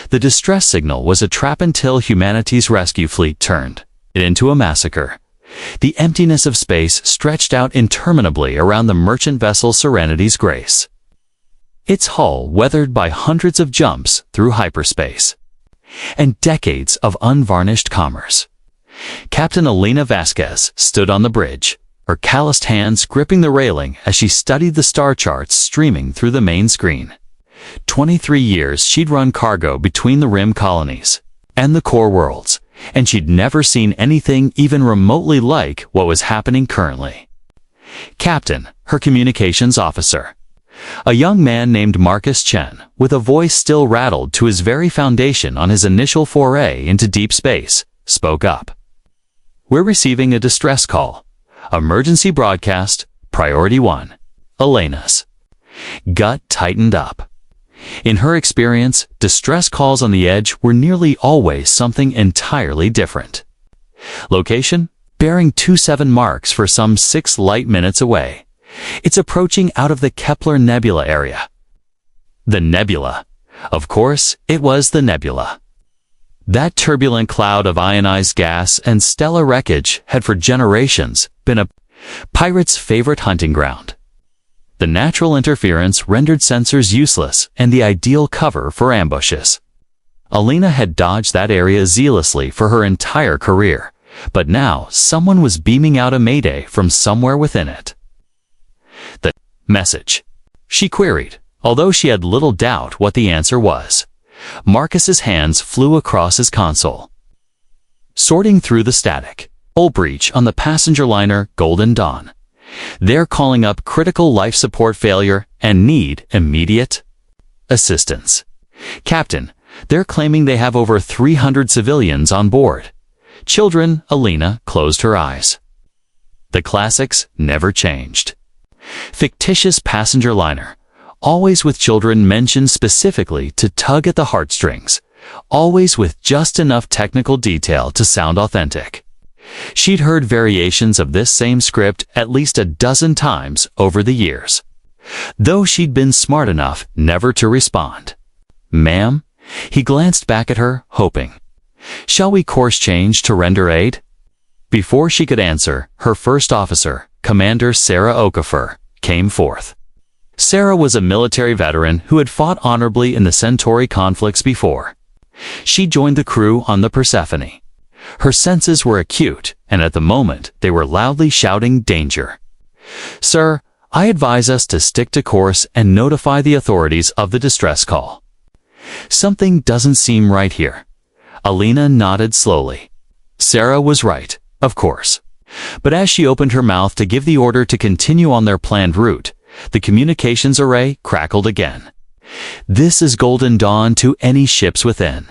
The distress signal was a trap until humanity's rescue fleet turned it into a massacre. The emptiness of space stretched out interminably around the merchant vessel Serenity's Grace, its hull weathered by hundreds of jumps through hyperspace and decades of unvarnished commerce. Captain Elena Vasquez stood on the bridge, her calloused hands gripping the railing as she studied the star charts streaming through the main screen. 23 years she'd run cargo between the rim colonies and the core worlds, and she'd never seen anything even remotely like what was happening currently. Captain, her communications officer, a young man named Marcus Chen, with a voice still rattled to his very foundation on his initial foray into deep space, spoke up. "We're receiving a distress call. Emergency broadcast, Priority 1. Elena's." Gut tightened up. In her experience, distress calls on the edge were nearly always something entirely different. Location? Bearing 27 marks for some 6 light minutes away. It's approaching out of the Kepler Nebula area. The nebula. Of course, it was the nebula. That turbulent cloud of ionized gas and stellar wreckage had for generations been a pirate's favorite hunting ground. The natural interference rendered sensors useless and the ideal cover for ambushes. Elena had dodged that area zealously for her entire career, but now someone was beaming out a mayday from somewhere within it. "The message?" she queried, although she had little doubt what the answer was. Marcus's hands flew across his console, sorting through the static. "Hull breach on the passenger liner Golden Dawn. They're calling up critical life support failure and need immediate assistance. Captain, they're claiming they have over 300 civilians on board. Children." Elena closed her eyes. The classics never changed. Fictitious passenger liner, always with children mentioned specifically to tug at the heartstrings, always with just enough technical detail to sound authentic. She'd heard variations of this same script at least a dozen times over the years, though she'd been smart enough never to respond. "Ma'am?" He glanced back at her, hoping. "Shall we course change to render aid?" Before she could answer, her first officer, Commander Sarah Okafor, came forth. Sarah was a military veteran who had fought honorably in the Centauri conflicts before. She joined the crew on the Persephone. Her senses were acute, and at the moment they were loudly shouting danger. "Sir, I advise us to stick to course and notify the authorities of the distress call." "Something doesn't seem right here." Elena nodded slowly. Sarah was right, of course. But as she opened her mouth to give the order to continue on their planned route, the communications array crackled again. "This is Golden Dawn to any ships within."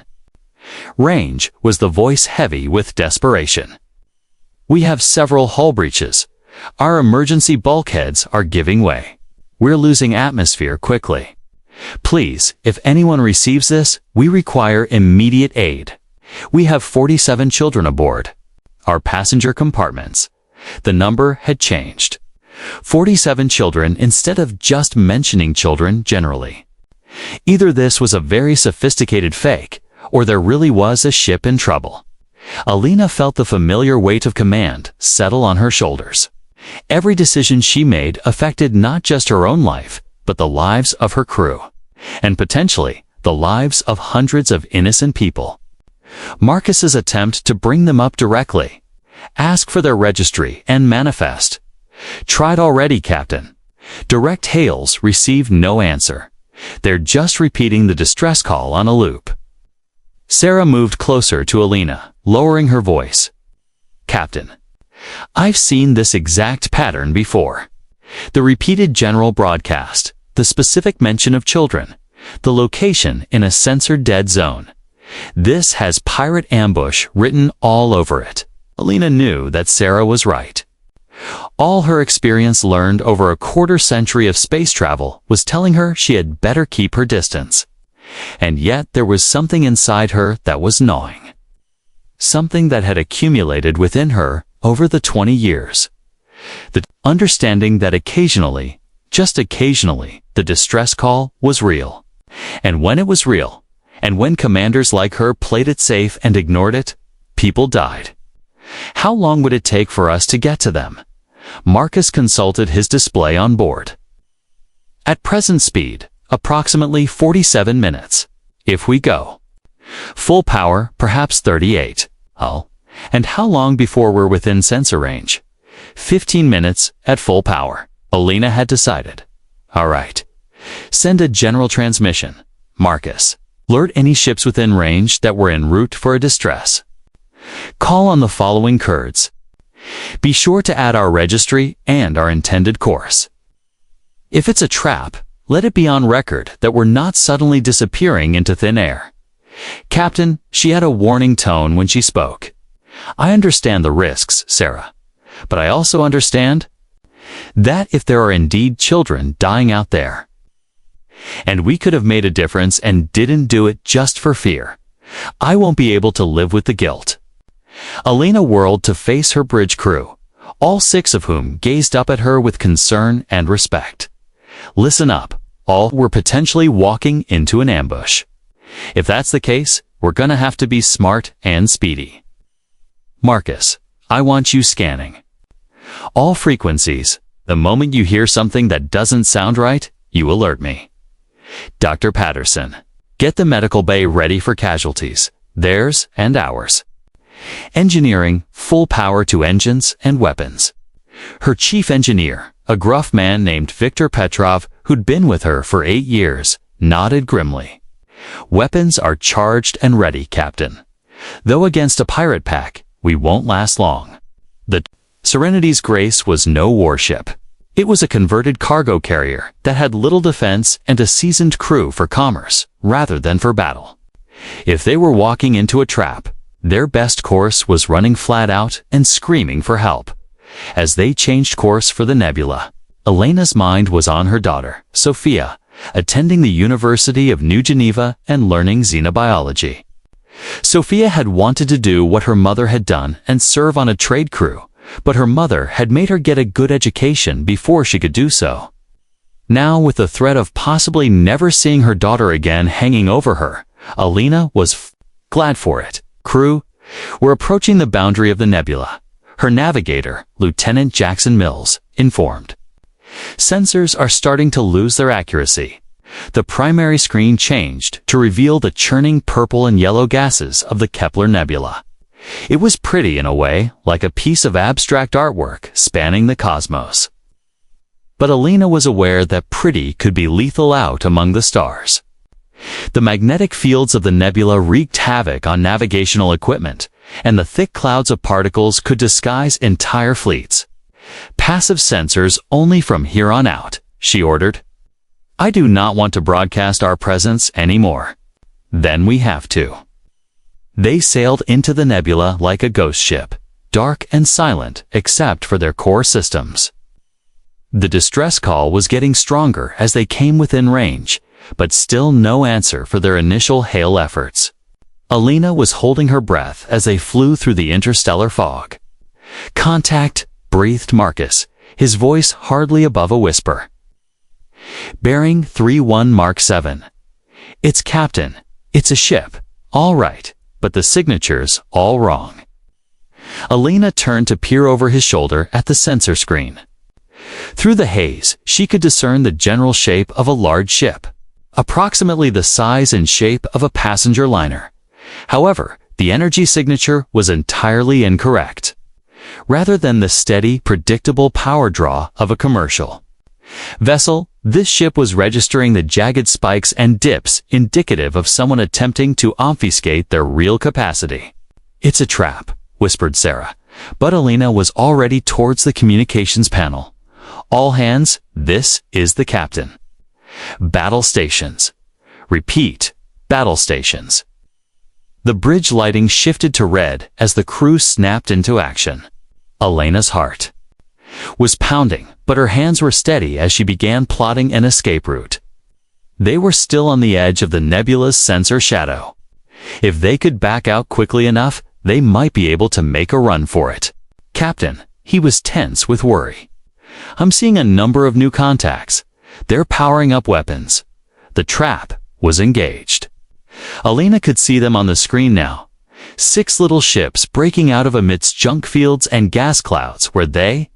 Range was the voice heavy with desperation. "We have several hull breaches. Our emergency bulkheads are giving way. We're losing atmosphere quickly. Please, if anyone receives this, we require immediate aid. We have 47 children aboard. Our passenger compartments." The number had changed. 47 children instead of just mentioning children generally. Either this was a very sophisticated fake, or there really was a ship in trouble. Elena felt the familiar weight of command settle on her shoulders. Every decision she made affected not just her own life, but the lives of her crew, and potentially the lives of hundreds of innocent people. Marcus's attempt to bring them up directly, ask for their registry and manifest. "Tried already, Captain." Direct hails received no answer. "They're just repeating the distress call on a loop." Sarah moved closer to Elena, lowering her voice. "Captain, I've seen this exact pattern before. The repeated general broadcast, the specific mention of children, the location in a censored dead zone. This has pirate ambush written all over it." Elena knew that Sarah was right. All her experience learned over a quarter century of space travel was telling her she had better keep her distance. And yet there was something inside her that was gnawing. Something that had accumulated within her over the 20 years. The understanding that occasionally, just occasionally, the distress call was real. And when it was real, And when commanders like her played it safe and ignored it, people died. How long would it take for us to get to them? Marcus consulted his display on board. At present speed, approximately 47 minutes. If we go full power, perhaps 38. Oh, and how long before we're within sensor range? 15 minutes at full power, Alina had decided. All right. Send a general transmission. Marcus, alert any ships within range that were en route for a distress. Call on the following Kurds. Be sure to add our registry and our intended course. If it's a trap, let it be on record that we're not suddenly disappearing into thin air. Captain, she had a warning tone when she spoke. I understand the risks, Sarah, but I also understand that if there are indeed children dying out there, and we could have made a difference and didn't do it just for fear, I won't be able to live with the guilt. Alina whirled to face her bridge crew, all 6 of whom gazed up at her with concern and respect. Listen up, all were potentially walking into an ambush. If that's the case, we're gonna have to be smart and speedy. Marcus, I want you scanning all frequencies. The moment you hear something that doesn't sound right, you alert me. Dr. Patterson, get the medical bay ready for casualties, theirs and ours. Engineering, full power to engines and weapons. Her chief engineer, a gruff man named Viktor Petrov, who'd been with her for 8 years, nodded grimly. Weapons are charged and ready, Captain. Though against a pirate pack, we won't last long. The Serenity's Grace was no warship. It was a converted cargo carrier that had little defense and a seasoned crew for commerce, rather than for battle. If they were walking into a trap, their best course was running flat out and screaming for help. As they changed course for the nebula, Elena's mind was on her daughter, Sophia, attending the University of New Geneva and learning xenobiology. Sophia had wanted to do what her mother had done and serve on a trade crew, but her mother had made her get a good education before she could do so. Now, with the threat of possibly never seeing her daughter again hanging over her, Alina was glad for it. Crew, we're approaching the boundary of the nebula, her navigator, Lieutenant Jackson Mills, informed. Sensors are starting to lose their accuracy. The primary screen changed to reveal the churning purple and yellow gases of the Kepler Nebula. It was pretty in a way, like a piece of abstract artwork spanning the cosmos. But Alina was aware that pretty could be lethal out among the stars. The magnetic fields of the nebula wreaked havoc on navigational equipment, and the thick clouds of particles could disguise entire fleets. Passive sensors only from here on out, she ordered. I do not want to broadcast our presence anymore. Then we have to. They sailed into the nebula like a ghost ship, dark and silent except for their core systems. The distress call was getting stronger as they came within range, but still no answer for their initial hail efforts. Alina was holding her breath as they flew through the interstellar fog. Contact, breathed Marcus, his voice hardly above a whisper. Bearing 31 Mark 7. It's Captain. It's a ship. All right, but the signature's all wrong. Alina turned to peer over his shoulder at the sensor screen. Through the haze, she could discern the general shape of a large ship, approximately the size and shape of a passenger liner. However, the energy signature was entirely incorrect. Rather than the steady, predictable power draw of a commercial vessel, this ship was registering the jagged spikes and dips indicative of someone attempting to obfuscate their real capacity. It's a trap, whispered Sarah, but Alina was already towards the communications panel. All hands, this is the captain. Battle stations. Repeat, battle stations. The bridge lighting shifted to red as the crew snapped into action. Elena's heart was pounding, but her hands were steady as she began plotting an escape route. They were still on the edge of the nebula's sensor shadow. If they could back out quickly enough, they might be able to make a run for it. Captain, he was tense with worry. I'm seeing a number of new contacts. They're powering up weapons. The trap was engaged. Alina could see them on the screen now. 6 little ships breaking out of amidst junk fields and gas clouds where they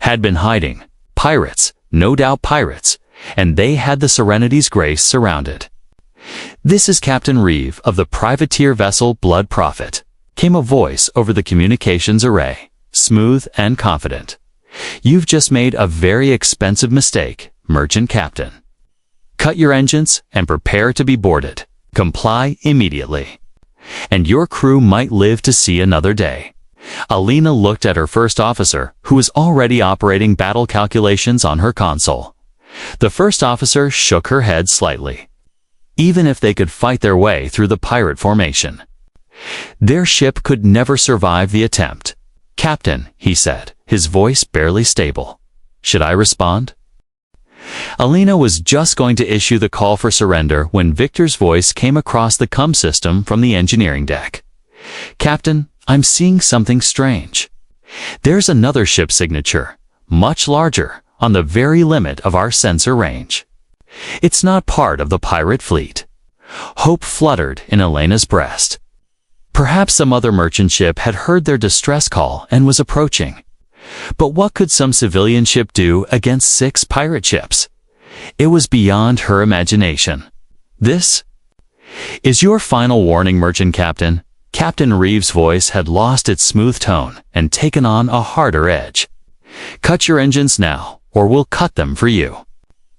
had been hiding. Pirates, no doubt pirates, and they had the Serenity's Grace surrounded. "This is Captain Reeve of the privateer vessel Blood Prophet," came a voice over the communications array, smooth and confident. "You've just made a very expensive mistake, Merchant Captain. Cut your engines and prepare to be boarded. Comply immediately. And your crew might live to see another day." Alina looked at her first officer, who was already operating battle calculations on her console. The first officer shook her head slightly. Even if they could fight their way through the pirate formation, their ship could never survive the attempt. "Captain," he said, his voice barely stable. "Should I respond?" Alina was just going to issue the call for surrender when Victor's voice came across the comm system from the engineering deck. "Captain, I'm seeing something strange. There's another ship signature, much larger, on the very limit of our sensor range. It's not part of the pirate fleet." Hope fluttered in Elena's breast. Perhaps some other merchant ship had heard their distress call and was approaching. But what could some civilian ship do against 6 pirate ships? It was beyond her imagination. "This is your final warning, Merchant Captain." Captain Reeves' voice had lost its smooth tone and taken on a harder edge. "Cut your engines now, or we'll cut them for you."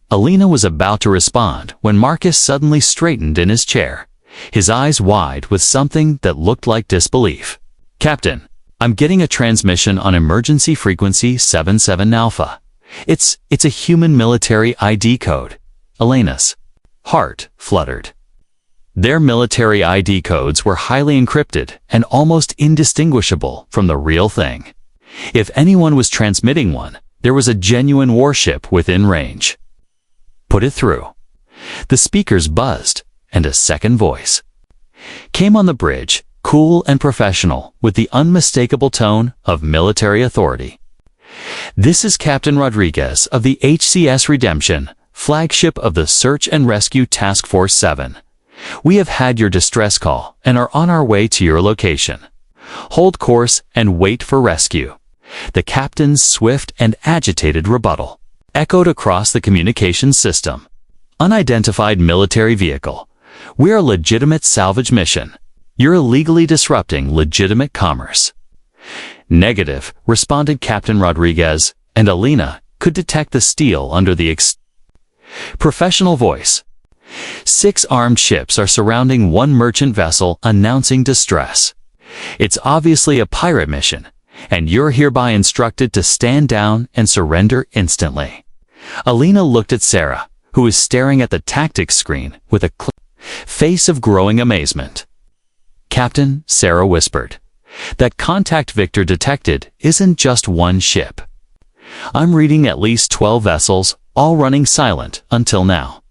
Alina was about to respond when Marcus suddenly straightened in his chair, his eyes wide with something that looked like disbelief. "Captain, I'm getting a transmission on emergency frequency 77 Alpha. It's a human military ID code." Elena's heart fluttered. Their military ID codes were highly encrypted and almost indistinguishable from the real thing. If anyone was transmitting one, there was a genuine warship within range. "Put it through." The speakers buzzed, and a second voice came on the bridge, cool and professional, with the unmistakable tone of military authority. "This is Captain Rodriguez of the HCS Redemption, flagship of the Search and Rescue Task Force 7. We have had your distress call and are on our way to your location. Hold course and wait for rescue." The captain's swift and agitated rebuttal echoed across the communications system. "Unidentified military vehicle. We're a legitimate salvage mission. You're illegally disrupting legitimate commerce." "Negative," responded Captain Rodriguez, and Alina could detect the steel under the professional voice. 6 armed ships are surrounding one merchant vessel announcing distress. It's obviously a pirate mission, and you're hereby instructed to stand down and surrender instantly." Alina looked at Sarah, who was staring at the tactics screen with a face of growing amazement. "Captain," Sarah whispered, "that contact Victor detected isn't just one ship. I'm reading at least 12 vessels, all running silent until now.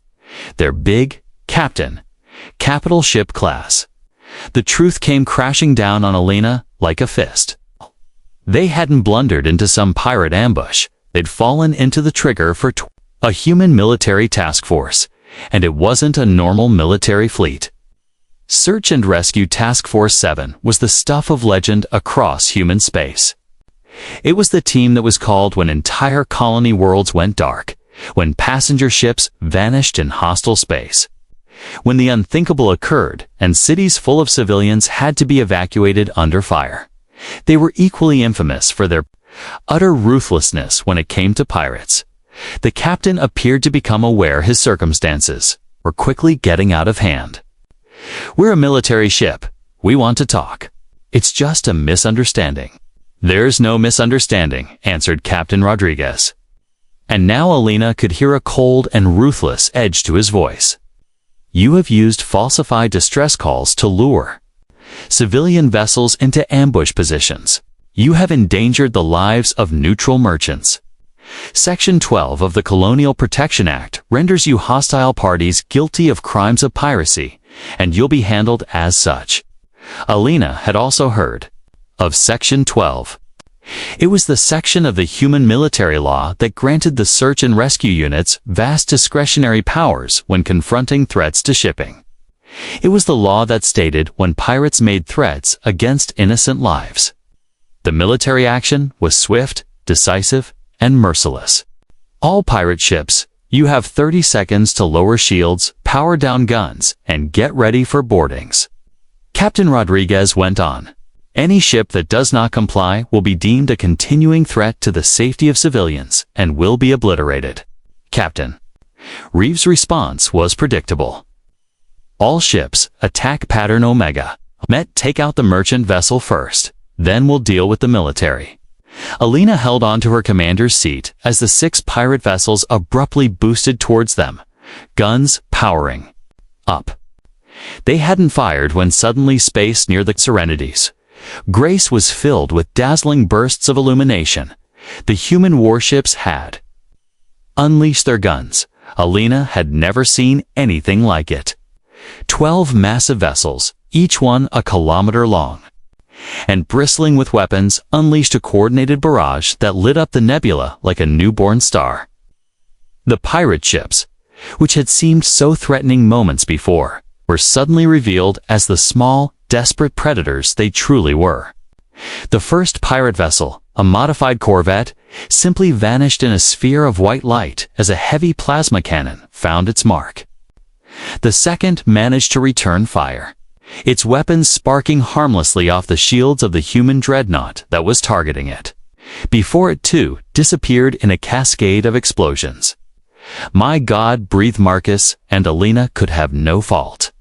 They're big, Captain, capital ship class." The truth came crashing down on Alina like a fist. They hadn't blundered into some pirate ambush. They'd fallen into the trigger for a human military task force, and it wasn't a normal military fleet. Search and Rescue Task Force 7 was the stuff of legend across human space. It was the team that was called when entire colony worlds went dark, when passenger ships vanished in hostile space, when the unthinkable occurred and cities full of civilians had to be evacuated under fire. They were equally infamous for their utter ruthlessness when it came to pirates. The captain appeared to become aware his circumstances were quickly getting out of hand. "We're a military ship. We want to talk. It's just a misunderstanding." "There's no misunderstanding," answered Captain Rodriguez. And now Alina could hear a cold and ruthless edge to his voice. "You have used falsified distress calls to lure civilian vessels into ambush positions. You have endangered the lives of neutral merchants. Section 12 of the Colonial Protection Act renders you hostile parties guilty of crimes of piracy, and you'll be handled as such." Alina had also heard of Section 12. It was the section of the human military law that granted the search and rescue units vast discretionary powers when confronting threats to shipping. It was the law that stated when pirates made threats against innocent lives. The military action was swift, decisive, and merciless. All pirate ships, you have 30 seconds to lower shields, power down guns, and get ready for boardings. Captain Rodriguez went on. Any ship that does not comply will be deemed a continuing threat to the safety of civilians and will be obliterated. Captain. Reeves' response was predictable. All ships, attack pattern Omega. Met, take out the merchant vessel first, then we'll deal with the military. Alina held on to her commander's seat as the 6 pirate vessels abruptly boosted towards them, guns powering up. They hadn't fired when suddenly space near the Serenities. Grace was filled with dazzling bursts of illumination. The human warships had unleashed their guns. Alina had never seen anything like it. 12 massive vessels, each one a kilometer long, and bristling with weapons, unleashed a coordinated barrage that lit up the nebula like a newborn star. The pirate ships, which had seemed so threatening moments before, were suddenly revealed as the small, desperate predators they truly were. The first pirate vessel, a modified corvette, simply vanished in a sphere of white light as a heavy plasma cannon found its mark. The second managed to return fire, its weapons sparking harmlessly off the shields of the human dreadnought that was targeting it, before it too disappeared in a cascade of explosions. My God, breathed Marcus, and Alina could have no fault.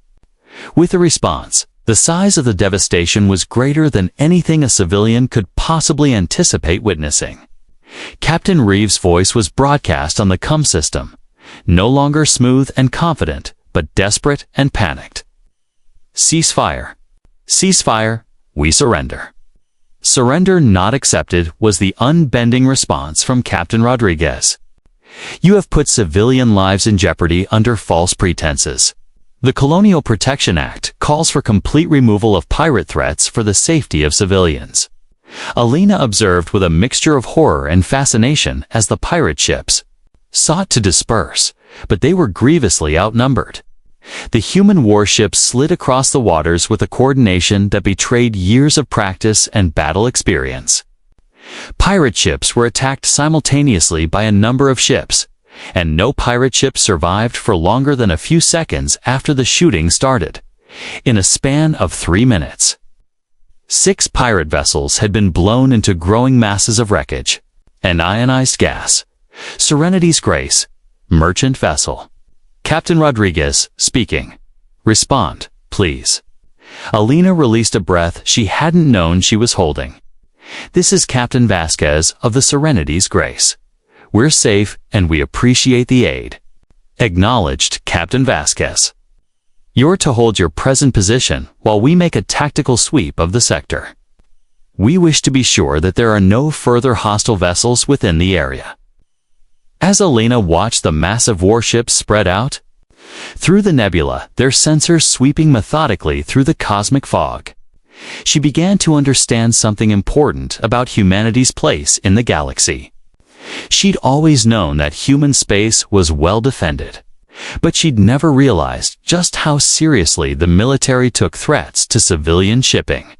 With the response, the size of the devastation was greater than anything a civilian could possibly anticipate witnessing. Captain Reeves' voice was broadcast on the comm system, no longer smooth and confident, but desperate and panicked. Ceasefire. Ceasefire, we surrender. Surrender not accepted was the unbending response from Captain Rodriguez. You have put civilian lives in jeopardy under false pretenses. The Colonial Protection Act calls for complete removal of pirate threats for the safety of civilians. Alina observed with a mixture of horror and fascination as the pirate ships sought to disperse, but they were grievously outnumbered. The human warships slid across the waters with a coordination that betrayed years of practice and battle experience. Pirate ships were attacked simultaneously by a number of ships, and no pirate ship survived for longer than a few seconds after the shooting started, in a span of 3 minutes. 6 pirate vessels had been blown into growing masses of wreckage. An ionized gas. Serenity's Grace, merchant vessel. Captain Rodriguez, speaking. Respond, please. Alina released a breath she hadn't known she was holding. This is Captain Vasquez of the Serenity's Grace. We're safe and we appreciate the aid. Acknowledged, Captain Vasquez. You're to hold your present position while we make a tactical sweep of the sector. We wish to be sure that there are no further hostile vessels within the area. As Alina watched the massive warships spread out through the nebula, their sensors sweeping methodically through the cosmic fog, she began to understand something important about humanity's place in the galaxy. She'd always known that human space was well defended, but she'd never realized just how seriously the military took threats to civilian shipping.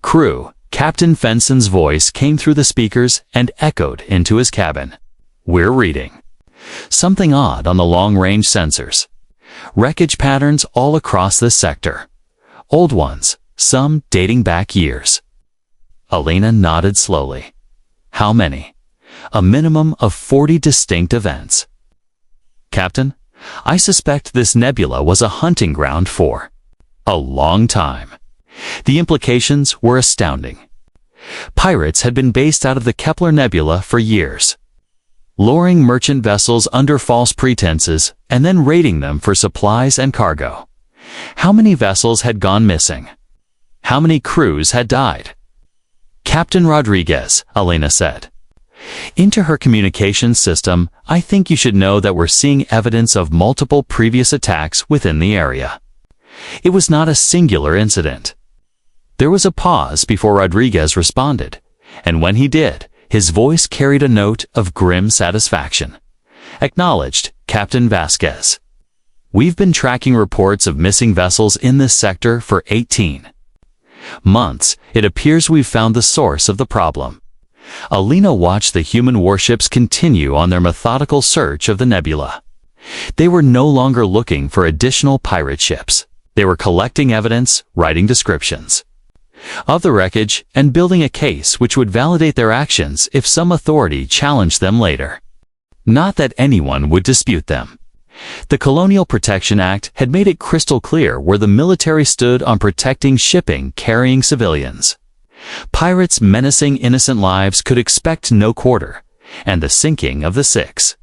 Crew, Captain Fenson's voice came through the speakers and echoed into his cabin. We're reading something odd on the long-range sensors. Wreckage patterns all across this sector. Old ones, some dating back years. Alina nodded slowly. How many? A minimum of 40 distinct events. Captain, I suspect this nebula was a hunting ground for a long time. The implications were astounding. Pirates had been based out of the Kepler Nebula for years, luring merchant vessels under false pretenses and then raiding them for supplies and cargo. How many vessels had gone missing? How many crews had died? Captain Rodriguez, Alina said. Into her communications system, I think you should know that we're seeing evidence of multiple previous attacks within the area. It was not a singular incident. There was a pause before Rodriguez responded, and when he did, his voice carried a note of grim satisfaction. Acknowledged, Captain Vasquez. We've been tracking reports of missing vessels in this sector for 18 months. It appears we've found the source of the problem." Alina watched the human warships continue on their methodical search of the nebula. They were no longer looking for additional pirate ships. They were collecting evidence, writing descriptions of the wreckage, and building a case which would validate their actions if some authority challenged them later. Not that anyone would dispute them. The Colonial Protection Act had made it crystal clear where the military stood on protecting shipping carrying civilians. Pirates menacing innocent lives could expect no quarter, and the sinking of the 6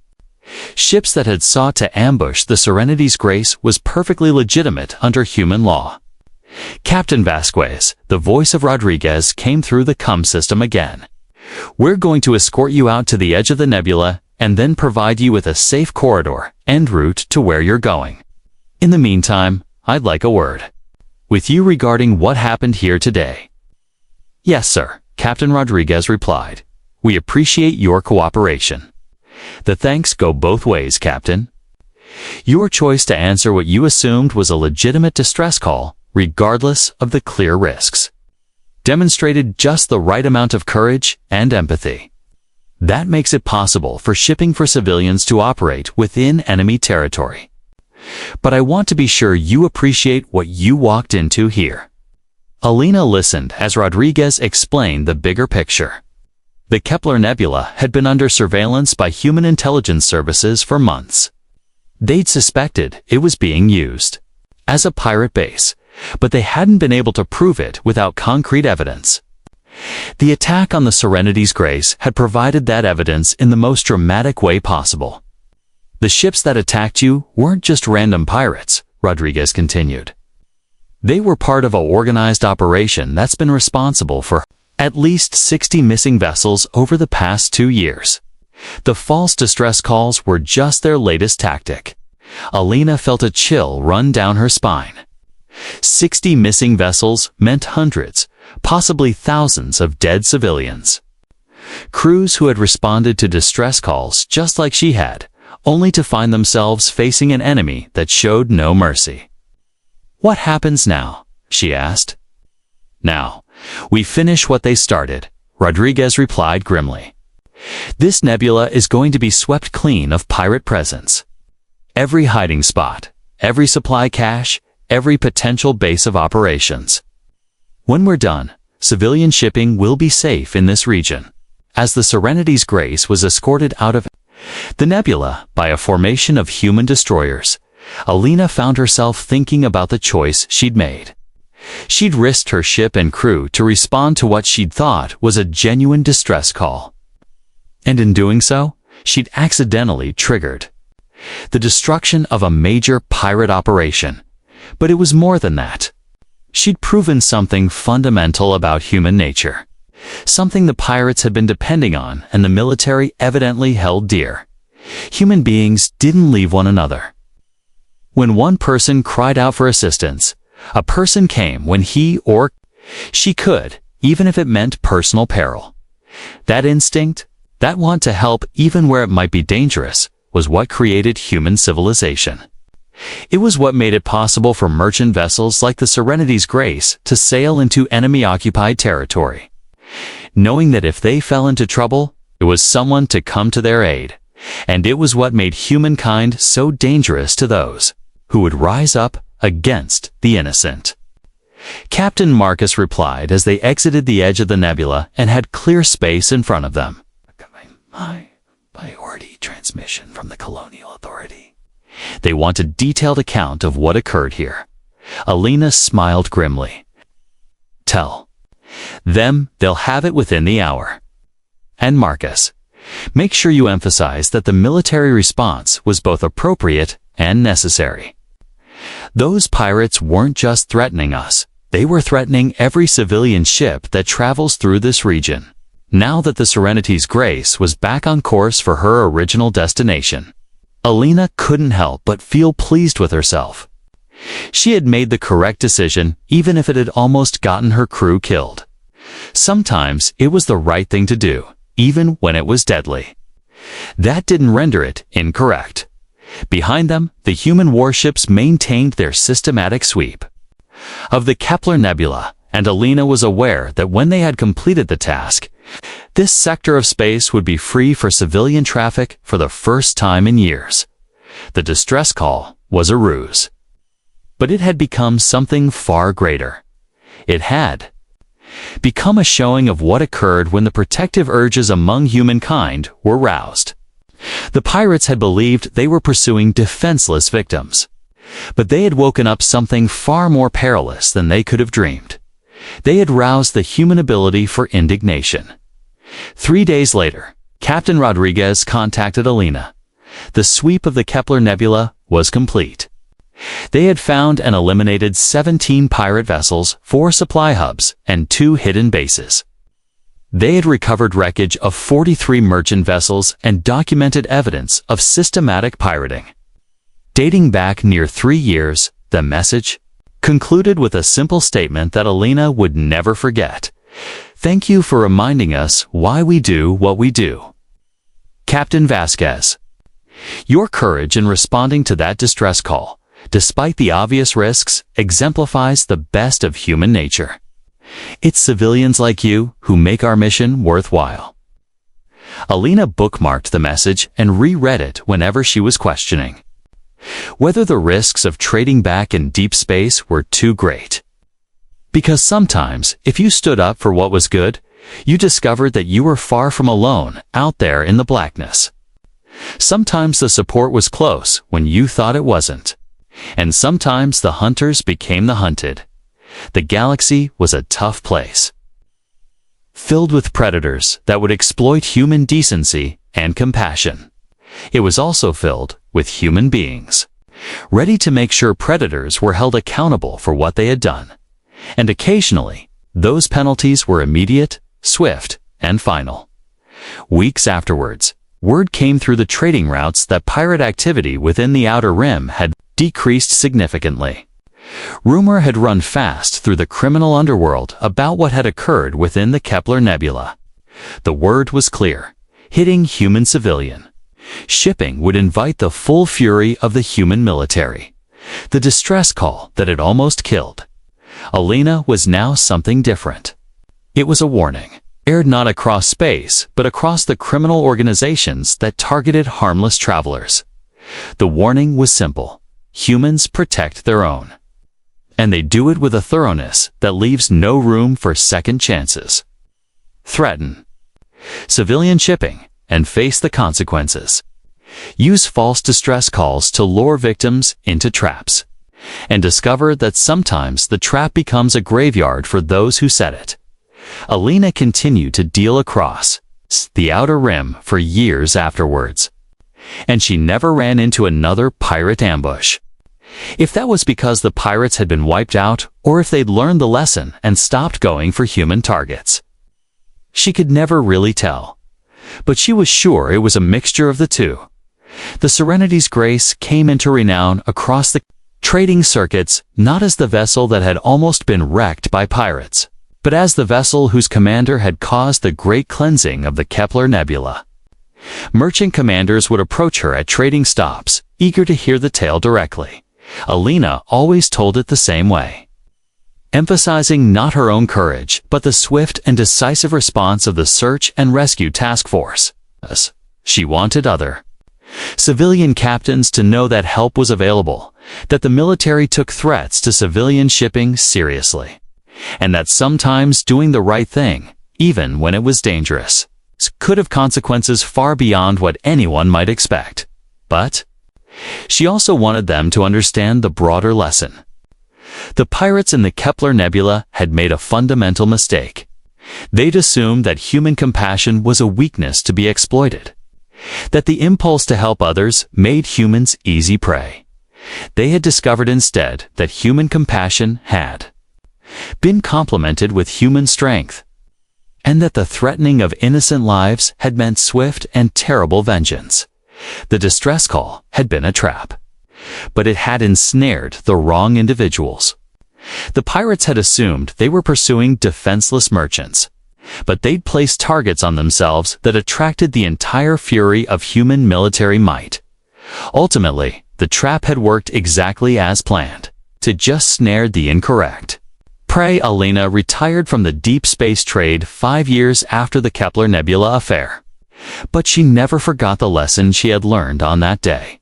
ships that had sought to ambush the Serenity's Grace was perfectly legitimate under human law. "Captain Vasquez," the voice of Rodriguez came through the CUM system again. "We're going to escort you out to the edge of the nebula and then provide you with a safe corridor en route to where you're going. In the meantime, I'd like a word with you regarding what happened here today." "Yes, sir," Captain Rodriguez replied. "We appreciate your cooperation." "The thanks go both ways, Captain. Your choice to answer what you assumed was a legitimate distress call, regardless of the clear risks, demonstrated just the right amount of courage and empathy. That makes it possible for shipping for civilians to operate within enemy territory. But I want to be sure you appreciate what you walked into here." Alina listened as Rodriguez explained the bigger picture. The Kepler Nebula had been under surveillance by human intelligence services for months. They'd suspected it was being used as a pirate base, but they hadn't been able to prove it without concrete evidence. The attack on the Serenity's Grace had provided that evidence in the most dramatic way possible. "The ships that attacked you weren't just random pirates," Rodriguez continued. "They were part of an organized operation that's been responsible for at least 60 missing vessels over the past 2 years. The false distress calls were just their latest tactic." Alina felt a chill run down her spine. 60 missing vessels meant hundreds, possibly thousands of dead civilians. Crews who had responded to distress calls just like she had, only to find themselves facing an enemy that showed no mercy. "What happens now?" she asked. "Now, we finish what they started," Rodriguez replied grimly. "This nebula is going to be swept clean of pirate presence. Every hiding spot, every supply cache, every potential base of operations. When we're done, civilian shipping will be safe in this region." As the Serenity's Grace was escorted out of the nebula by a formation of human destroyers, Alina found herself thinking about the choice she'd made. She'd risked her ship and crew to respond to what she'd thought was a genuine distress call. And in doing so, she'd accidentally triggered the destruction of a major pirate operation. But it was more than that. She'd proven something fundamental about human nature, something the pirates had been depending on and the military evidently held dear. Human beings didn't leave one another. When one person cried out for assistance, a person came when he or she could, even if it meant personal peril. That instinct, that want to help even where it might be dangerous, was what created human civilization. It was what made it possible for merchant vessels like the Serenity's Grace to sail into enemy-occupied territory, knowing that if they fell into trouble, it was someone to come to their aid. And it was what made humankind so dangerous to those who would rise up against the innocent. Captain Marcus replied as they exited the edge of the nebula and had clear space in front of them. "My priority transmission from the Colonial Authority. They want a detailed account of what occurred here." Alina smiled grimly. "Tell them they'll have it within the hour. And Marcus, make sure you emphasize that the military response was both appropriate and necessary. Those pirates weren't just threatening us, they were threatening every civilian ship that travels through this region." Now that the Serenity's Grace was back on course for her original destination, Alina couldn't help but feel pleased with herself. She had made the correct decision even if it had almost gotten her crew killed. Sometimes it was the right thing to do, even when it was deadly. That didn't render it incorrect. Behind them, the human warships maintained their systematic sweep of the Kepler Nebula, and Alina was aware that when they had completed the task, this sector of space would be free for civilian traffic for the first time in years. The distress call was a ruse. But it had become something far greater. It had become a showing of what occurred when the protective urges among humankind were roused. The pirates had believed they were pursuing defenseless victims, but they had woken up something far more perilous than they could have dreamed. They had roused the human ability for indignation. 3 days later, Captain Rodriguez contacted Alina. The sweep of the Kepler Nebula was complete. They had found and eliminated 17 pirate vessels, 4 supply hubs, and 2 hidden bases. They had recovered wreckage of 43 merchant vessels and documented evidence of systematic pirating. Dating back near 3 years, the message concluded with a simple statement that Alina would never forget. "Thank you for reminding us why we do what we do." Captain Vasquez, your courage in responding to that distress call, despite the obvious risks, exemplifies the best of human nature. It's civilians like you who make our mission worthwhile. Alina bookmarked the message and reread it whenever she was questioning whether the risks of trading back in deep space were too great. Because sometimes, if you stood up for what was good, you discovered that you were far from alone out there in the blackness. Sometimes the support was close when you thought it wasn't. And sometimes the hunters became the hunted. The galaxy was a tough place, filled with predators that would exploit human decency and compassion. It was also filled with human beings, ready to make sure predators were held accountable for what they had done. And occasionally, those penalties were immediate, swift, and final. Weeks afterwards, word came through the trading routes that pirate activity within the Outer Rim had decreased significantly. Rumor had run fast through the criminal underworld about what had occurred within the Kepler Nebula. The word was clear: hitting human civilian shipping would invite the full fury of the human military. The distress call that had almost killed Alina was now something different. It was a warning, aired not across space, but across the criminal organizations that targeted harmless travelers. The warning was simple: humans protect their own. And they do it with a thoroughness that leaves no room for second chances. Threaten civilian shipping and face the consequences. Use false distress calls to lure victims into traps, and discover that sometimes the trap becomes a graveyard for those who set it. Alina continued to deal across the Outer Rim for years afterwards, and she never ran into another pirate ambush. If that was because the pirates had been wiped out, or if they'd learned the lesson and stopped going for human targets, she could never really tell. But she was sure it was a mixture of the two. The Serenity's Grace came into renown across the trading circuits not as the vessel that had almost been wrecked by pirates, but as the vessel whose commander had caused the great cleansing of the Kepler Nebula. Merchant commanders would approach her at trading stops, eager to hear the tale directly. Alina always told it the same way, emphasizing not her own courage, but the swift and decisive response of the Search and Rescue Task Force. She wanted other civilian captains to know that help was available, that the military took threats to civilian shipping seriously, and that sometimes doing the right thing, even when it was dangerous, could have consequences far beyond what anyone might expect. But she also wanted them to understand the broader lesson. The pirates in the Kepler Nebula had made a fundamental mistake. They'd assumed that human compassion was a weakness to be exploited, that the impulse to help others made humans easy prey. They had discovered instead that human compassion had been complemented with human strength, and that the threatening of innocent lives had meant swift and terrible vengeance. The distress call had been a trap, but it had ensnared the wrong individuals. The pirates had assumed they were pursuing defenseless merchants, but they'd placed targets on themselves that attracted the entire fury of human military might. Ultimately, the trap had worked exactly as planned. It just snared the incorrect prey. Alina retired from the deep space trade 5 years after the Kepler Nebula affair. But she never forgot the lesson she had learned on that day.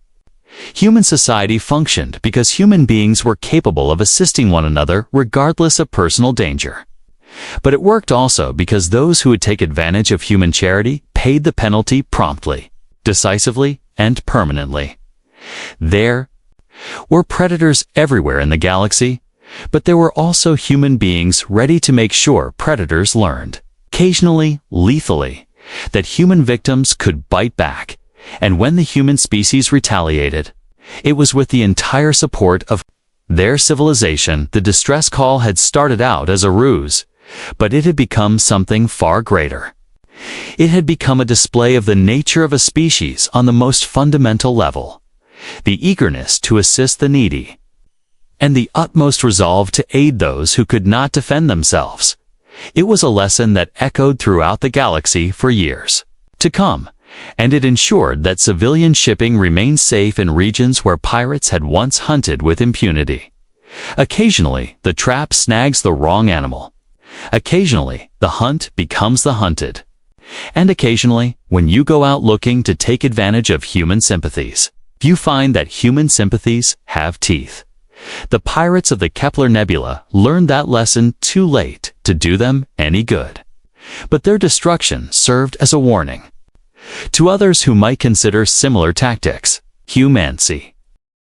Human society functioned because human beings were capable of assisting one another regardless of personal danger. But it worked also because those who would take advantage of human charity paid the penalty promptly, decisively, and permanently. There were predators everywhere in the galaxy, but there were also human beings ready to make sure predators learned, occasionally lethally, that human victims could bite back. And when the human species retaliated, it was with the entire support of their civilization. The distress call had started out as a ruse, but it had become something far greater. It had become a display of the nature of a species on the most fundamental level, the eagerness to assist the needy, and the utmost resolve to aid those who could not defend themselves. It was a lesson that echoed throughout the galaxy for years to come, and it ensured that civilian shipping remained safe in regions where pirates had once hunted with impunity. Occasionally, the trap snags the wrong animal. Occasionally, the hunt becomes the hunted. And occasionally, when you go out looking to take advantage of human sympathies, you find that human sympathies have teeth. The pirates of the Kepler Nebula learned that lesson too late to do them any good. But their destruction served as a warning to others who might consider similar tactics. Humancy.